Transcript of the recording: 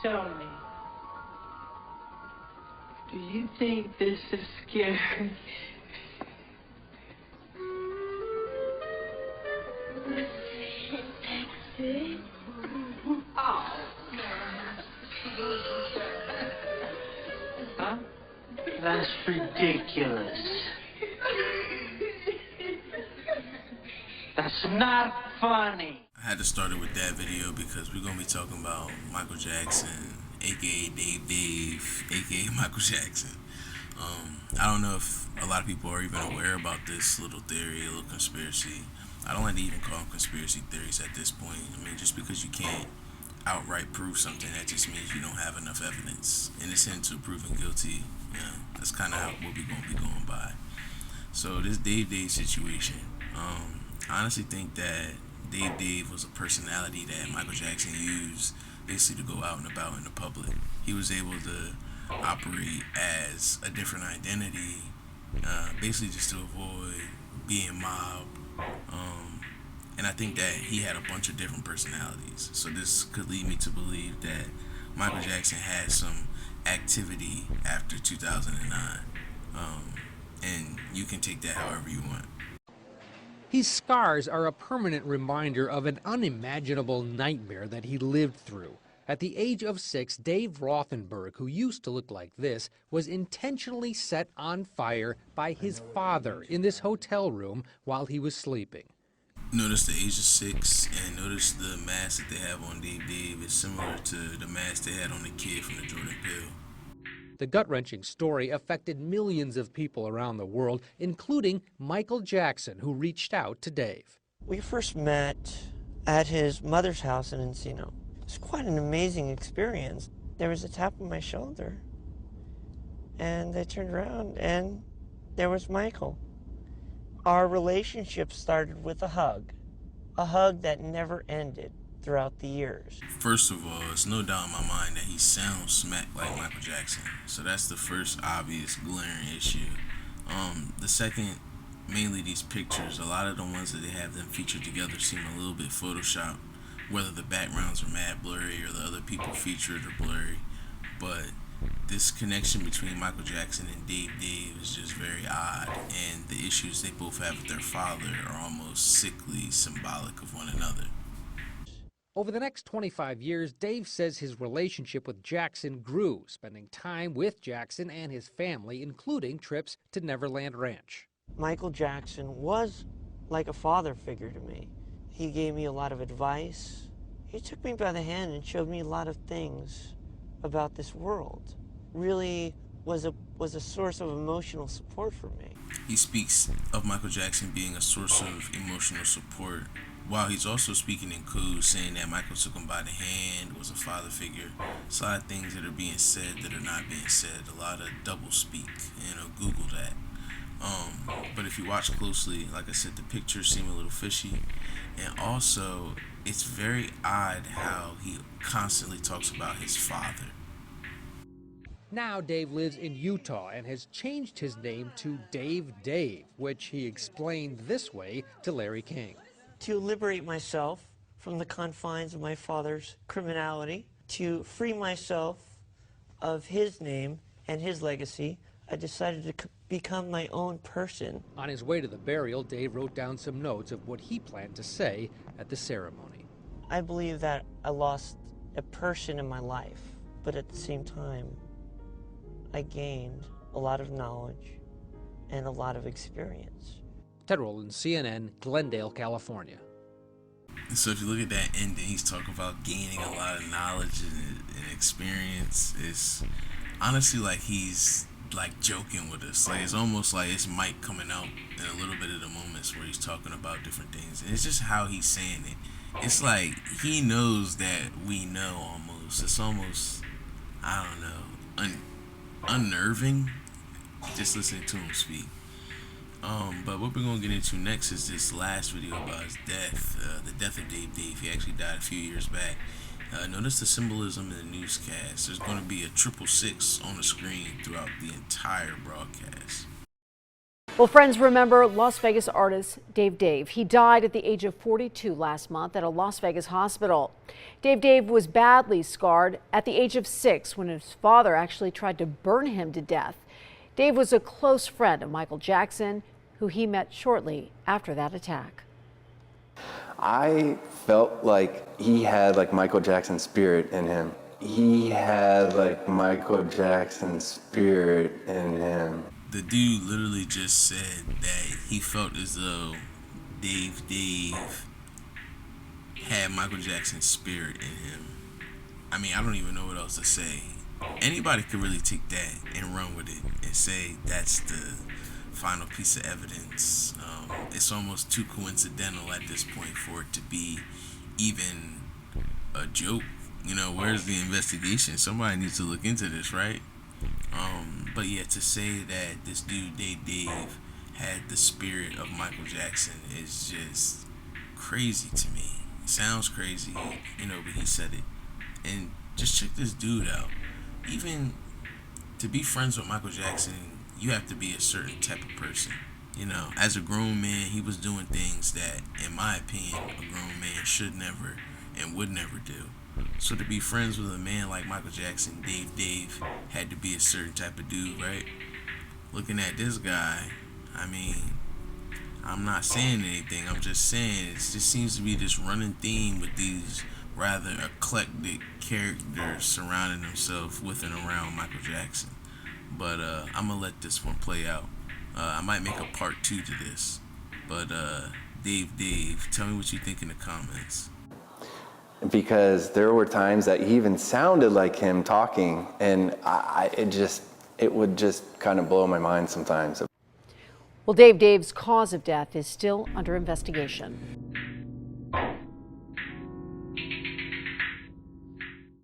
Tell me, do you think this is scary? Oh. Huh? That's ridiculous. That's not funny. I had to start it with that video because we're going to be talking about Michael Jackson, aka Dave, aka Michael Jackson. I don't know if a lot of people are even aware about this little theory, a little conspiracy. I don't like to even call them conspiracy theories at this point. I mean, just because you can't outright prove something, that just means you don't have enough evidence, innocent to proven guilty. That's kind of what we're going to be going by. So this Dave situation, I honestly think that Dave was a personality that Michael Jackson used basically to go out and about in the public. He was able to operate as a different identity, basically just to avoid being mobbed. And I think that he had a bunch of different personalities. So this could lead me to believe that Michael Jackson had some activity after 2009. And you can take that however you want. His scars are a permanent reminder of an unimaginable nightmare that he lived through. At the age of 6, Dave Rothenberg, who used to look like this, was intentionally set on fire by his father in this hotel room while he was sleeping. Notice the age of 6, and notice the mask that they have on Dave is similar to the mask they had on the kid from the Jordan Peele. The gut-wrenching story affected millions of people around the world, including Michael Jackson, who reached out to Dave. We first met at his mother's house in Encino. It was quite an amazing experience. There was a tap on my shoulder, and I turned around, and there was Michael. Our relationship started with a hug that never ended throughout the years. First of all, it's no doubt in my mind that he sounds smack like Michael Jackson. So that's the first obvious glaring issue. The second, mainly these pictures, a lot of the ones that they have them featured together seem a little bit photoshopped, whether the backgrounds are mad blurry or the other people featured are blurry. But this connection between Michael Jackson and Dave is just very odd, and the issues they both have with their father are almost sickly symbolic of one another. Over the next 25 years, Dave says his relationship with Jackson grew, spending time with Jackson and his family, including trips to Neverland Ranch. Michael Jackson was like a father figure to me. He gave me a lot of advice. He took me by the hand and showed me a lot of things about this world. Really was a source of emotional support for me. He speaks of Michael Jackson being a source of emotional support, while he's also speaking in code, saying that Michael took him by the hand, was a father figure. It's a lot of things that are being said that are not being said, a lot of double speak, Google that. But if you watch closely, like I said, the pictures seem a little fishy, and also it's very odd how he constantly talks about his father. Now Dave lives in Utah and has changed his name to Dave, which he explained this way to Larry King. To liberate myself from the confines of my father's criminality, to free myself of his name and his legacy, I decided to become my own person. On his way to the burial, Dave wrote down some notes of what he planned to say at the ceremony. I believe that I lost a person in my life, but at the same time, I gained a lot of knowledge and a lot of experience. Ted Rowland, CNN, Glendale, California. So if you look at that ending, he's talking about gaining a lot of knowledge and experience. It's honestly like he's like joking with us. Like it's almost like it's Mike coming out in a little bit of the moments where he's talking about different things. And it's just how he's saying it. It's like he knows that we know almost. It's almost, I don't know, unnerving just listening to him speak. But what we're going to get into next is this last video about his death, the death of Dave. He actually died a few years back. Notice the symbolism in the newscast. There's going to be a 666 on the screen throughout the entire broadcast. Well, friends remember Las Vegas artist Dave. He died at the age of 42 last month at a Las Vegas hospital. Dave was badly scarred at the age of 6 when his father actually tried to burn him to death. Dave was a close friend of Michael Jackson, who he met shortly after that attack. I felt like he had like Michael Jackson's spirit in him. He had like Michael Jackson's spirit in him. The dude literally just said that he felt as though Dave had Michael Jackson's spirit in him. I mean, I don't even know what else to say. Anybody could really take that and run with it and say that's the final piece of evidence. It's almost too coincidental at this point for it to be even a joke. You know, where's the investigation? Somebody needs to look into this, right? But yeah, to say that this dude Dave had the spirit of Michael Jackson is just crazy to me. It sounds crazy, you know, but he said it. And just check this dude out. Even to be friends with Michael Jackson, you have to be a certain type of person. You know, as a grown man, he was doing things that, in my opinion, a grown man should never and would never do. So to be friends with a man like Michael Jackson, Dave had to be a certain type of dude, right? Looking at this guy, I mean, I'm not saying anything. I'm just saying it just seems to be this running theme with these rather eclectic characters surrounding themselves with and around Michael Jackson. But I'm going to let this one play out. I might make a part 2 to this. But Dave, tell me what you think in the comments. Because there were times that he even sounded like him talking, and it would just kind of blow my mind sometimes. Well, Dave's cause of death is still under investigation.